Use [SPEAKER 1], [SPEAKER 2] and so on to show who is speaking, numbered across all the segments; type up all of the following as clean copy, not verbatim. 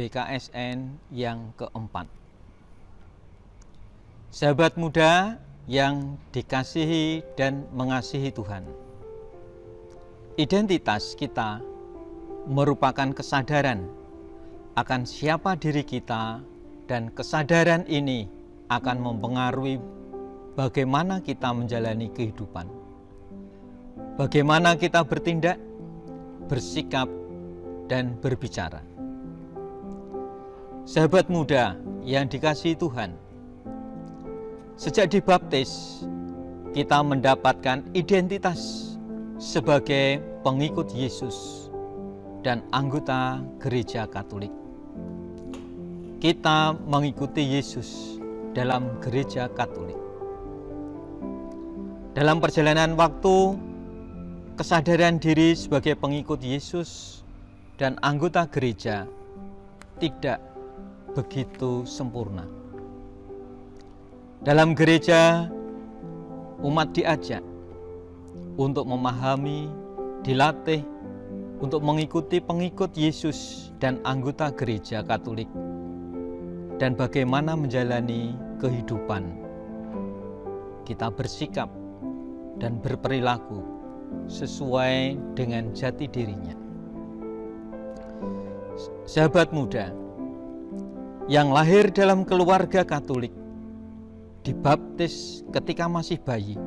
[SPEAKER 1] BKSN yang keempat. Sahabat muda yang dikasihi dan mengasihi Tuhan, identitas kita merupakan kesadaran akan siapa diri kita, dan kesadaran ini akan mempengaruhi bagaimana kita menjalani kehidupan, bagaimana kita bertindak, bersikap, dan berbicara. Sahabat muda yang dikasihi Tuhan, sejak dibaptis kita mendapatkan identitas sebagai pengikut Yesus dan anggota Gereja Katolik. Kita mengikuti Yesus dalam Gereja Katolik. Dalam perjalanan waktu, kesadaran diri sebagai pengikut Yesus dan anggota gereja tidak begitu sempurna. Dalam gereja, umat diajak untuk memahami, dilatih untuk mengikuti pengikut Yesus dan anggota gereja Katolik, dan bagaimana menjalani kehidupan. Kita bersikap dan berperilaku sesuai dengan jati dirinya. Sahabat muda yang lahir dalam keluarga Katolik, dibaptis ketika masih bayi,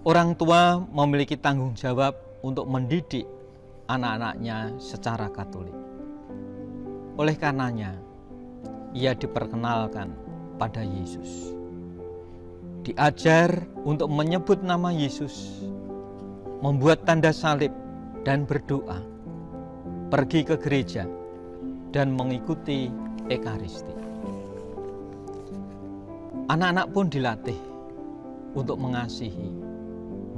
[SPEAKER 1] orang tua memiliki tanggung jawab untuk mendidik anak-anaknya secara Katolik. Oleh karenanya, ia diperkenalkan pada Yesus, diajar untuk menyebut nama Yesus, membuat tanda salib dan berdoa, pergi ke gereja dan mengikuti Ekaristi. Anak-anak pun dilatih untuk mengasihi,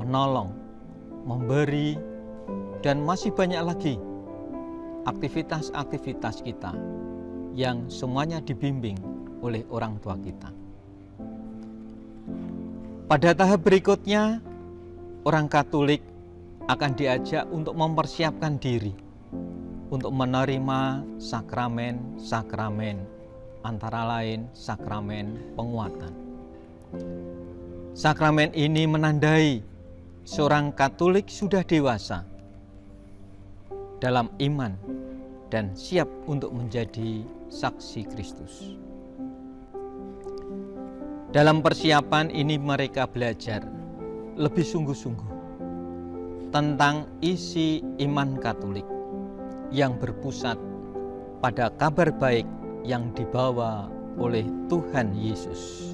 [SPEAKER 1] menolong, memberi, dan masih banyak lagi aktivitas-aktivitas kita yang semuanya dibimbing oleh orang tua kita. Pada tahap berikutnya, orang Katolik akan diajak untuk mempersiapkan diri untuk menerima sakramen-sakramen, antara lain sakramen penguatan. Sakramen ini menandai seorang Katolik sudah dewasa dalam iman dan siap untuk menjadi saksi Kristus. Dalam persiapan ini mereka belajar lebih sungguh-sungguh tentang isi iman Katolik yang berpusat pada kabar baik yang dibawa oleh Tuhan Yesus,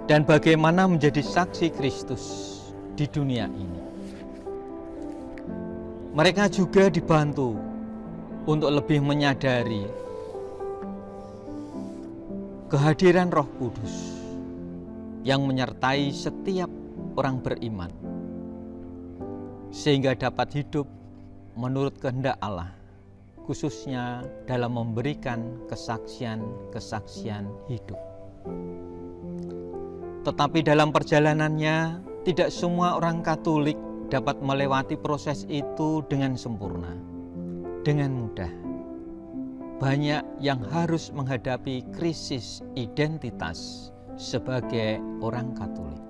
[SPEAKER 1] dan bagaimana menjadi saksi Kristus di dunia ini. Mereka juga dibantu untuk lebih menyadari kehadiran Roh Kudus yang menyertai setiap orang beriman, sehingga dapat hidup menurut kehendak Allah, khususnya dalam memberikan kesaksian-kesaksian hidup. Tetapi dalam perjalanannya, tidak semua orang Katolik dapat melewati proses itu dengan sempurna, dengan mudah. Banyak yang harus menghadapi krisis identitas sebagai orang Katolik.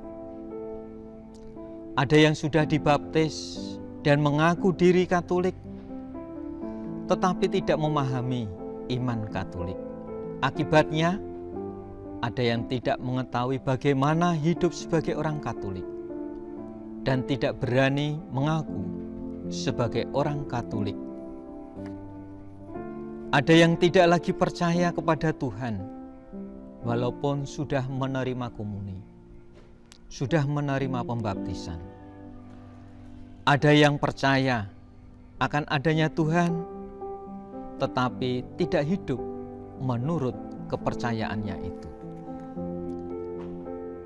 [SPEAKER 1] Ada yang sudah dibaptis dan mengaku diri Katolik, tetapi tidak memahami iman Katolik. Akibatnya, ada yang tidak mengetahui bagaimana hidup sebagai orang Katolik dan tidak berani mengaku sebagai orang Katolik. Ada yang tidak lagi percaya kepada Tuhan walaupun sudah menerima komuni, sudah menerima pembaptisan. Ada yang percaya akan adanya Tuhan tetapi tidak hidup menurut kepercayaannya itu.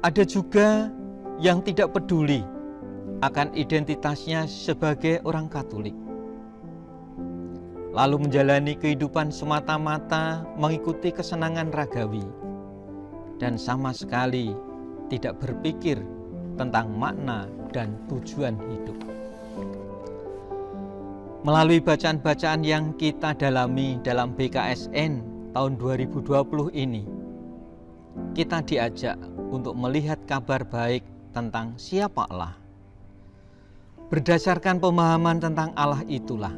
[SPEAKER 1] Ada juga yang tidak peduli akan identitasnya sebagai orang Katolik, lalu menjalani kehidupan semata-mata mengikuti kesenangan ragawi dan sama sekali tidak berpikir tentang makna dan tujuan hidup. Melalui bacaan-bacaan yang kita dalami dalam BKSN tahun 2020 ini, kita diajak untuk melihat kabar baik tentang siapa Allah. Berdasarkan pemahaman tentang Allah itulah,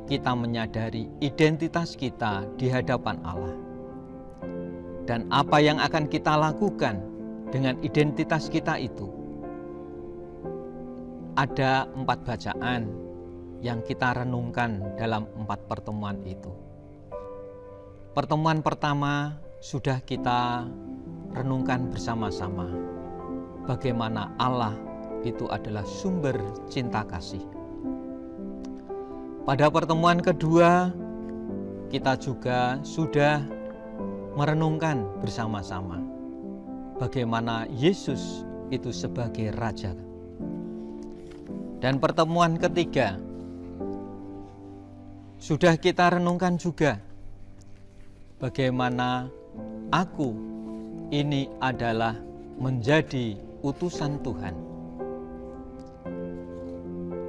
[SPEAKER 1] kita menyadari identitas kita di hadapan Allah. Dan apa yang akan kita lakukan dengan identitas kita itu. Ada 4 bacaan yang kita renungkan dalam 4 pertemuan itu. Pertemuan pertama sudah kita renungkan bersama-sama. Bagaimana Allah itu adalah sumber cinta kasih. Pada pertemuan kedua, kita juga sudah merenungkan bersama-sama bagaimana Yesus itu sebagai Raja. Dan pertemuan ketiga, sudah kita renungkan juga bagaimana aku ini adalah menjadi utusan Tuhan.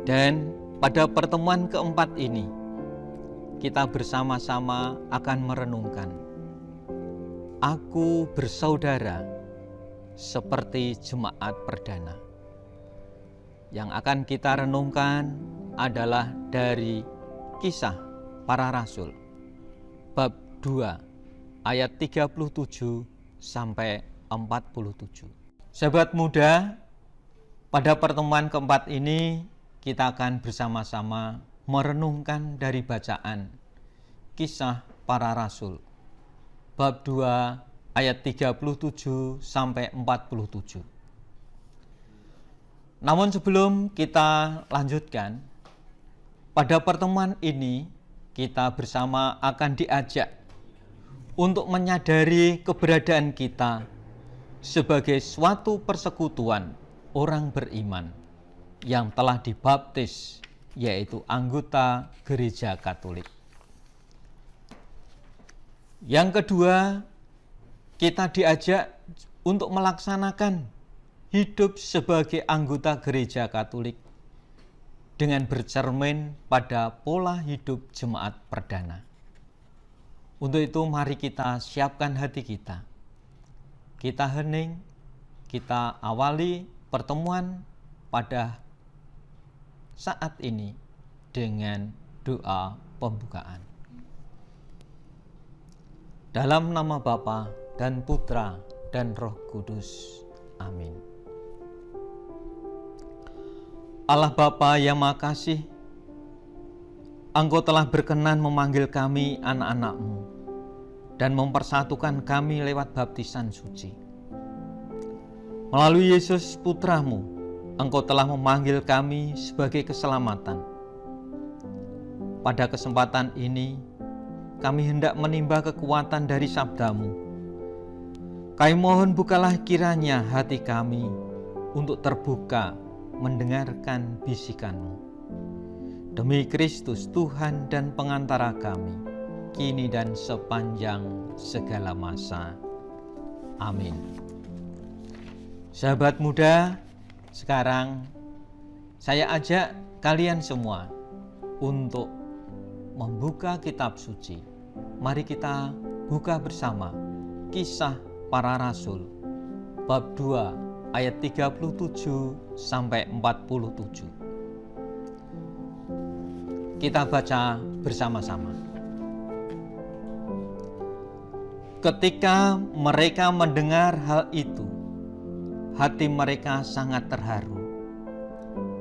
[SPEAKER 1] Dan pada pertemuan keempat ini, kita bersama-sama akan merenungkan, aku bersaudara seperti jemaat perdana. Yang akan kita renungkan adalah dari Kisah Para Rasul, bab 2, ayat 37 sampai 47. Sahabat muda, pada pertemuan keempat ini kita akan bersama-sama merenungkan dari bacaan Kisah Para Rasul, bab 2, ayat 37 sampai 47. Namun sebelum kita lanjutkan, pada pertemuan ini kita bersama akan diajak untuk menyadari keberadaan kita sebagai suatu persekutuan orang beriman yang telah dibaptis, yaitu anggota Gereja Katolik. Yang kedua, kita diajak untuk melaksanakan hidup sebagai anggota Gereja Katolik dengan bercermin pada pola hidup jemaat perdana. Untuk itu mari kita siapkan hati kita. Kita hening, kita awali pertemuan pada saat ini dengan doa pembukaan. Dalam nama Bapa dan Putra dan Roh Kudus. Amin. Allah Bapa yang Maha Kasih, Engkau telah berkenan memanggil kami anak-anak-Mu dan mempersatukan kami lewat baptisan suci. Melalui Yesus Putra-Mu, Engkau telah memanggil kami sebagai keselamatan. Pada kesempatan ini, kami hendak menimba kekuatan dari sabda-Mu. Kami mohon bukalah kiranya hati kami untuk terbuka mendengarkan bisikan-Mu. Demi Kristus Tuhan dan pengantara kami, kini dan sepanjang segala masa. Amin. Sahabat muda, sekarang saya ajak kalian semua untuk membuka kitab suci. Mari kita buka bersama Kisah Para Rasul, bab 2, ayat 37 sampai 47. Kita baca bersama-sama. Ketika mereka mendengar hal itu, hati mereka sangat terharu.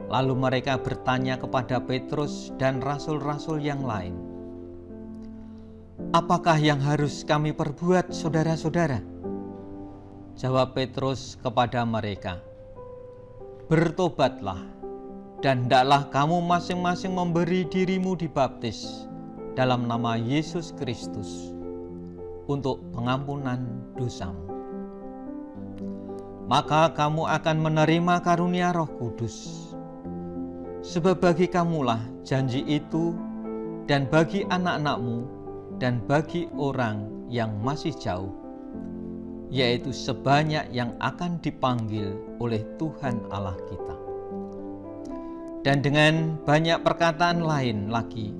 [SPEAKER 1] Lalu mereka bertanya kepada Petrus dan rasul-rasul yang lain, "Apakah yang harus kami perbuat, saudara-saudara?" Jawab Petrus kepada mereka, "Bertobatlah, dan hendaklah kamu masing-masing memberi dirimu dibaptis dalam nama Yesus Kristus untuk pengampunan dosamu. Maka kamu akan menerima karunia Roh Kudus. Sebab bagi kamulah janji itu, dan bagi anak-anakmu, dan bagi orang yang masih jauh, yaitu sebanyak yang akan dipanggil oleh Tuhan Allah kita. Dan dengan banyak perkataan lain lagi,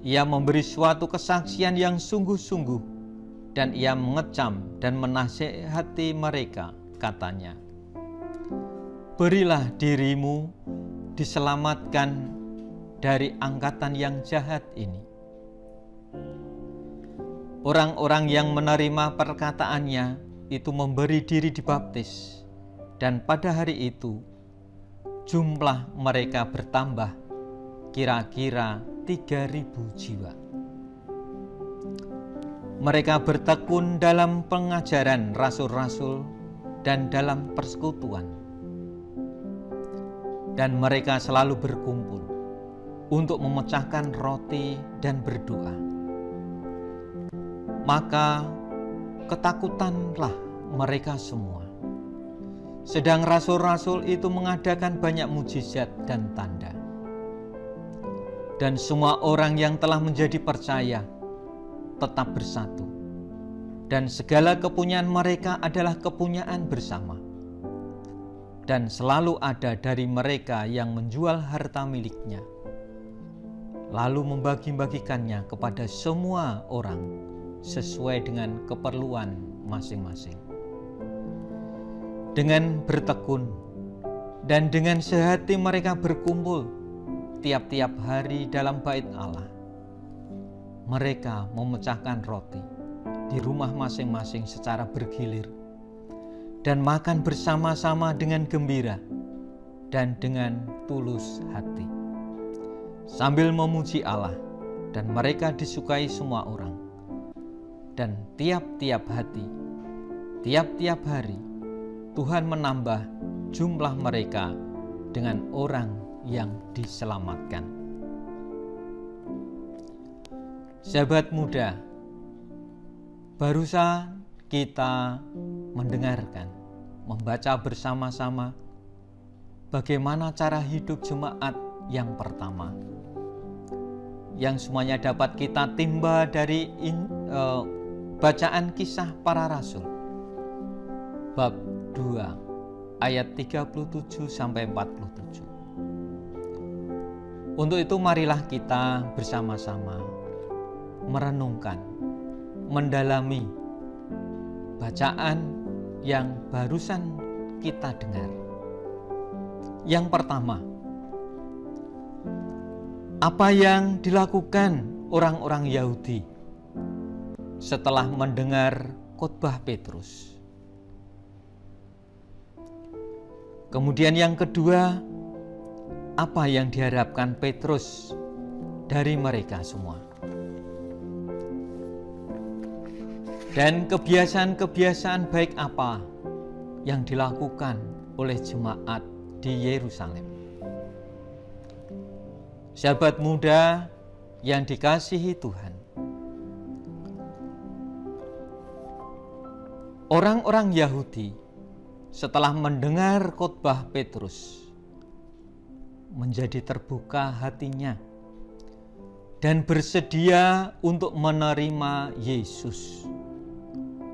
[SPEAKER 1] ia memberi suatu kesaksian yang sungguh-sungguh, dan ia mengecam dan menasihati mereka, katanya, "Berilah dirimu diselamatkan dari angkatan yang jahat ini." Orang-orang yang menerima perkataannya itu memberi diri dibaptis, dan pada hari itu jumlah mereka bertambah kira-kira 3.000 jiwa. Mereka bertekun dalam pengajaran rasul-rasul dan dalam persekutuan. Dan mereka selalu berkumpul untuk memecahkan roti dan berdoa. Maka ketakutanlah mereka semua. Sedang rasul-rasul itu mengadakan banyak mujizat dan tanda. Dan semua orang yang telah menjadi percaya tetap bersatu. Dan segala kepunyaan mereka adalah kepunyaan bersama. Dan selalu ada dari mereka yang menjual harta miliknya, lalu membagi-bagikannya kepada semua orang sesuai dengan keperluan masing-masing. Dengan bertekun dan dengan sehati mereka berkumpul tiap-tiap hari dalam bait Allah. Mereka memecahkan roti di rumah masing-masing secara bergilir dan makan bersama-sama dengan gembira dan dengan tulus hati, sambil memuji Allah, dan mereka disukai semua orang. Dan tiap-tiap hari Tuhan menambah jumlah mereka dengan orang yang diselamatkan. Sahabat muda, barusan kita mendengarkan, membaca bersama-sama bagaimana cara hidup jemaat yang pertama, yang semuanya dapat kita timba dari bacaan Kisah Para Rasul bab 2 ayat 37 sampai 47. Untuk itu marilah kita bersama-sama merenungkan, mendalami bacaan yang barusan kita dengar. Yang pertama, apa yang dilakukan orang-orang Yahudi setelah mendengar khotbah Petrus? Kemudian yang kedua, apa yang diharapkan Petrus dari mereka semua? Dan kebiasaan-kebiasaan baik apa yang dilakukan oleh jemaat di Yerusalem? Sahabat muda yang dikasihi Tuhan, orang-orang Yahudi setelah mendengar khotbah Petrus menjadi terbuka hatinya dan bersedia untuk menerima Yesus.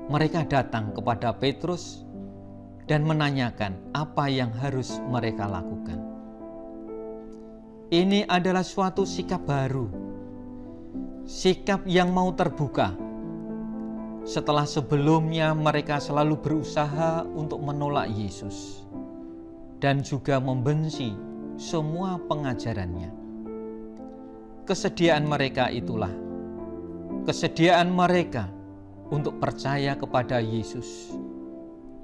[SPEAKER 1] Mereka datang kepada Petrus dan menanyakan apa yang harus mereka lakukan. Ini adalah suatu sikap baru, sikap yang mau terbuka. Setelah sebelumnya mereka selalu berusaha untuk menolak Yesus dan juga membenci semua pengajarannya. Kesediaan mereka itulah kesediaan mereka untuk percaya kepada Yesus,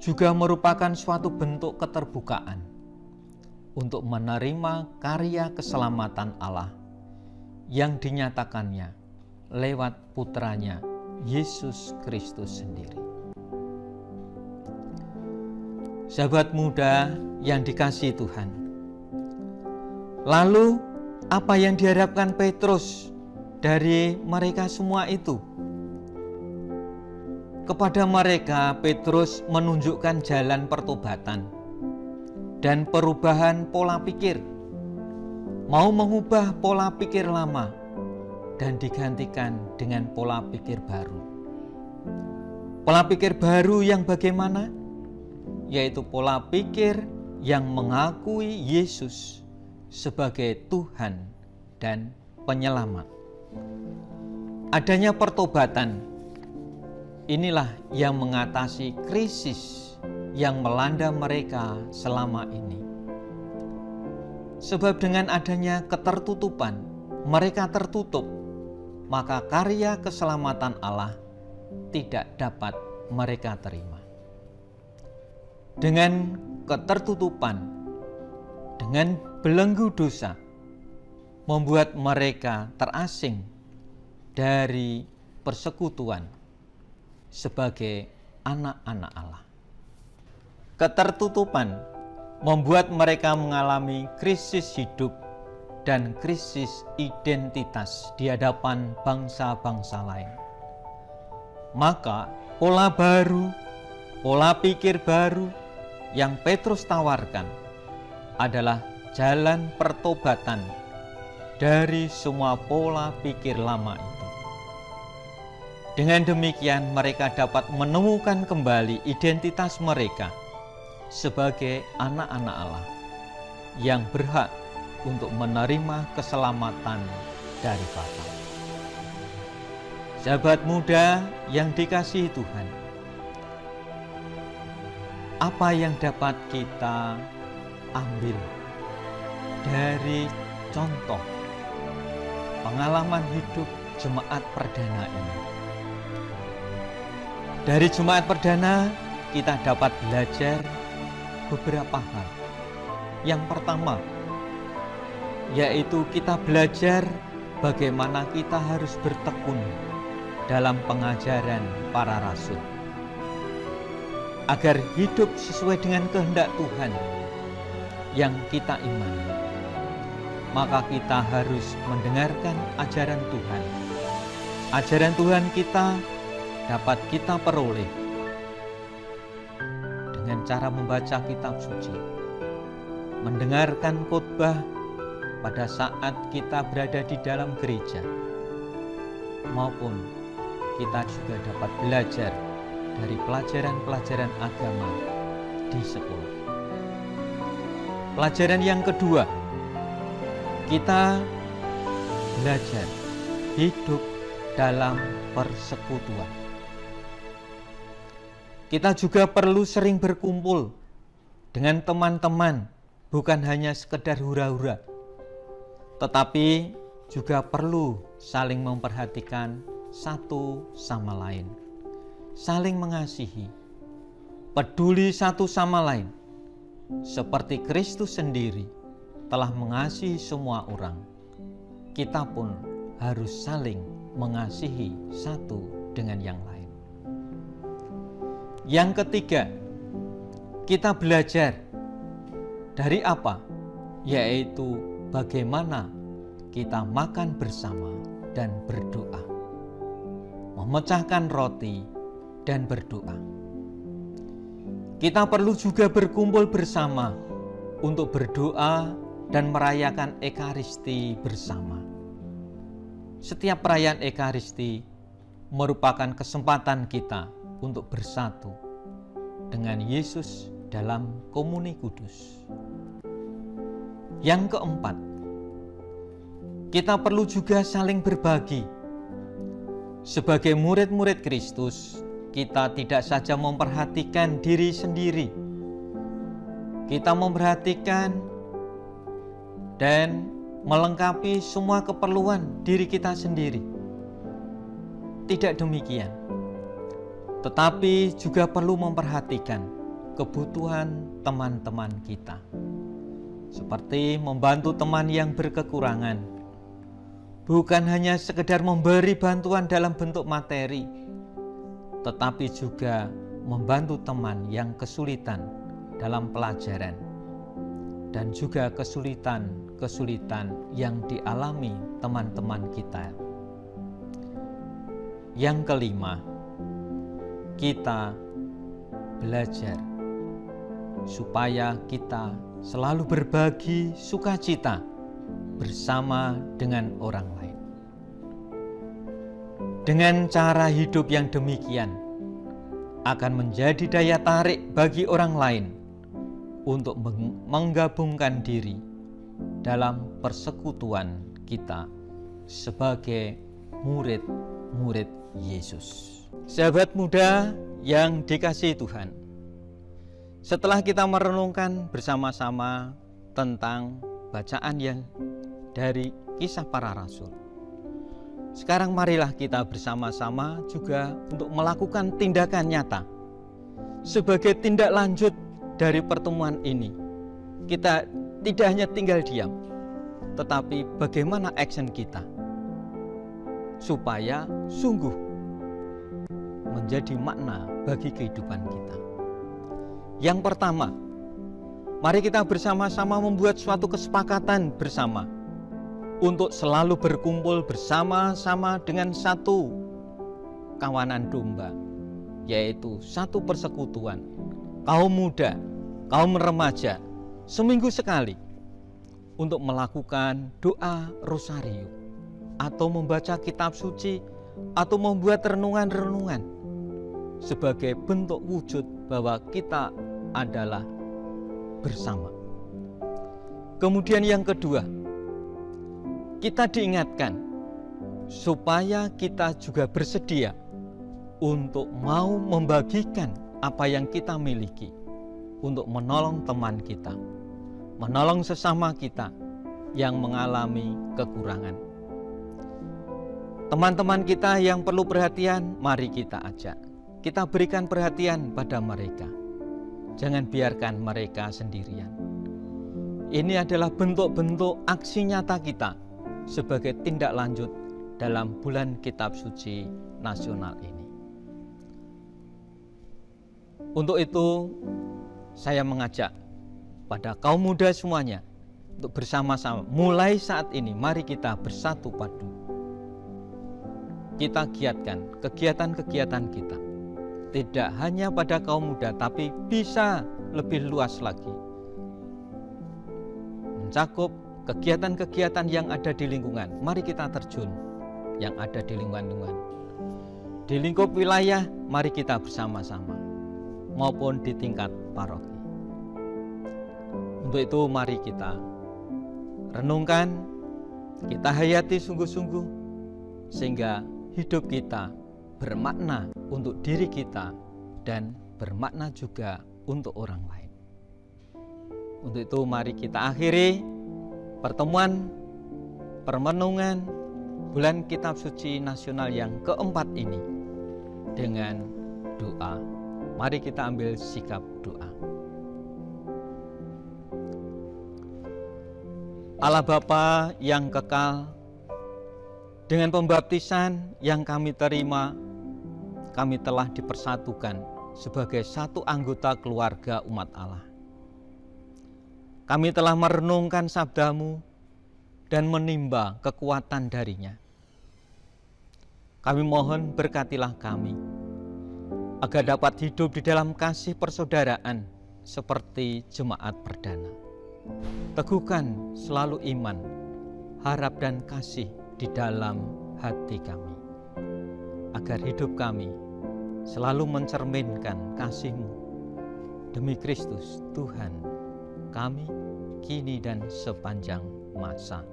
[SPEAKER 1] juga merupakan suatu bentuk keterbukaan untuk menerima karya keselamatan Allah yang dinyatakannya lewat putranya Yesus Kristus sendiri. Sahabat muda yang dikasihi Tuhan, lalu apa yang diharapkan Petrus dari mereka semua itu? Kepada mereka, Petrus menunjukkan jalan pertobatan dan perubahan pola pikir, mau mengubah pola pikir lama dan digantikan dengan pola pikir baru. Pola pikir baru yang bagaimana? Yaitu pola pikir yang mengakui Yesus sebagai Tuhan dan Penyelamat. Adanya pertobatan inilah yang mengatasi krisis yang melanda mereka selama ini. Sebab dengan adanya ketertutupan, mereka tertutup, maka karya keselamatan Allah tidak dapat mereka terima. Dengan ketertutupan, dengan belenggu dosa, membuat mereka terasing dari persekutuan sebagai anak-anak Allah. Ketertutupan membuat mereka mengalami krisis hidup dan krisis identitas di hadapan bangsa-bangsa lain. Maka pola baru, pola pikir baru yang Petrus tawarkan adalah jalan pertobatan dari semua pola pikir lama itu. Dengan demikian mereka dapat menemukan kembali identitas mereka sebagai anak-anak Allah yang berhak untuk menerima keselamatan dari Bapa. Sahabat muda yang dikasihi Tuhan, apa yang dapat kita ambil dari contoh pengalaman hidup jemaat perdana ini? Dari jemaat perdana kita dapat belajar beberapa hal. Yang pertama, yaitu kita belajar bagaimana kita harus bertekun dalam pengajaran para rasul, agar hidup sesuai dengan kehendak Tuhan yang kita imani. Maka kita harus mendengarkan ajaran Tuhan. Ajaran Tuhan kita dapat kita peroleh dengan cara membaca kitab suci, mendengarkan khotbah pada saat kita berada di dalam gereja, maupun kita juga dapat belajar dari pelajaran-pelajaran agama di sekolah. Pelajaran yang kedua, kita belajar hidup dalam persekutuan. Kita juga perlu sering berkumpul dengan teman-teman, bukan hanya sekedar hura-hura, tetapi juga perlu saling memperhatikan satu sama lain, saling mengasihi, peduli satu sama lain, seperti Kristus sendiri telah mengasihi semua orang. Kita pun harus saling mengasihi satu dengan yang lain. Yang ketiga, kita belajar dari apa? Yaitu bagaimana kita makan bersama dan berdoa, memecahkan roti dan berdoa. Kita perlu juga berkumpul bersama untuk berdoa dan merayakan Ekaristi bersama. Setiap perayaan Ekaristi merupakan kesempatan kita untuk bersatu dengan Yesus dalam komuni kudus. Yang keempat, kita perlu juga saling berbagi. Sebagai murid-murid Kristus, kita tidak saja memperhatikan diri sendiri, kita memperhatikan dan melengkapi semua keperluan diri kita sendiri. Tidak demikian, tetapi juga perlu memperhatikan kebutuhan teman-teman kita, seperti membantu teman yang berkekurangan, bukan hanya sekedar memberi bantuan dalam bentuk materi, tetapi juga membantu teman yang kesulitan dalam pelajaran, dan juga kesulitan-kesulitan yang dialami teman-teman kita. Yang kelima, kita belajar supaya kita selalu berbagi sukacita bersama dengan orang lain. Dengan cara hidup yang demikian akan menjadi daya tarik bagi orang lain untuk menggabungkan diri dalam persekutuan kita sebagai murid-murid Yesus. Sahabat muda yang dikasihi Tuhan, setelah kita merenungkan bersama-sama tentang bacaan yang dari Kisah Para Rasul, sekarang marilah kita bersama-sama juga untuk melakukan tindakan nyata sebagai tindak lanjut dari pertemuan ini. Kita tidak hanya tinggal diam, tetapi bagaimana action kita supaya sungguh menjadi makna bagi kehidupan kita. Yang pertama, mari kita bersama-sama membuat suatu kesepakatan bersama untuk selalu berkumpul bersama-sama dengan satu kawanan domba, yaitu satu persekutuan kaum muda, kaum remaja, seminggu sekali untuk melakukan doa rosario atau membaca kitab suci atau membuat renungan-renungan sebagai bentuk wujud bahwa kita adalah bersama. Kemudian yang kedua, kita diingatkan supaya kita juga bersedia untuk mau membagikan apa yang kita miliki untuk menolong teman kita, menolong sesama kita yang mengalami kekurangan. Teman-teman kita yang perlu perhatian, mari kita ajak. Kita berikan perhatian pada mereka. Jangan biarkan mereka sendirian. Ini adalah bentuk-bentuk aksi nyata kita sebagai tindak lanjut dalam bulan Kitab Suci Nasional ini. Untuk itu, saya mengajak pada kaum muda semuanya untuk bersama-sama mulai saat ini mari kita bersatu padu. Kita giatkan kegiatan-kegiatan kita tidak hanya pada kaum muda, tapi bisa lebih luas lagi, mencakup kegiatan-kegiatan yang ada di lingkungan. Mari kita terjun yang ada di lingkungan. Di lingkup wilayah, mari kita bersama-sama, maupun di tingkat paroki. Untuk itu mari kita renungkan, kita hayati sungguh-sungguh, sehingga hidup kita bermakna untuk diri kita dan bermakna juga untuk orang lain. Untuk itu mari kita akhiri pertemuan permenungan bulan Kitab Suci Nasional yang keempat ini dengan doa. Mari kita ambil sikap doa. Allah Bapa yang kekal, dengan pembaptisan yang kami terima, kami telah dipersatukan sebagai satu anggota keluarga umat Allah. Kami telah merenungkan sabda-Mu dan menimba kekuatan darinya. Kami mohon berkatilah kami, agar dapat hidup di dalam kasih persaudaraan seperti jemaat perdana. Teguhkan selalu iman, harap dan kasih di dalam hati kami, agar hidup kami selalu mencerminkan kasih-Mu demi Kristus Tuhan kami, kini dan sepanjang masa.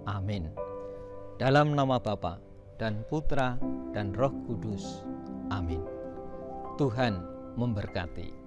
[SPEAKER 1] Amin. Dalam nama Bapa dan Putra dan Roh Kudus. Amin. Tuhan memberkati.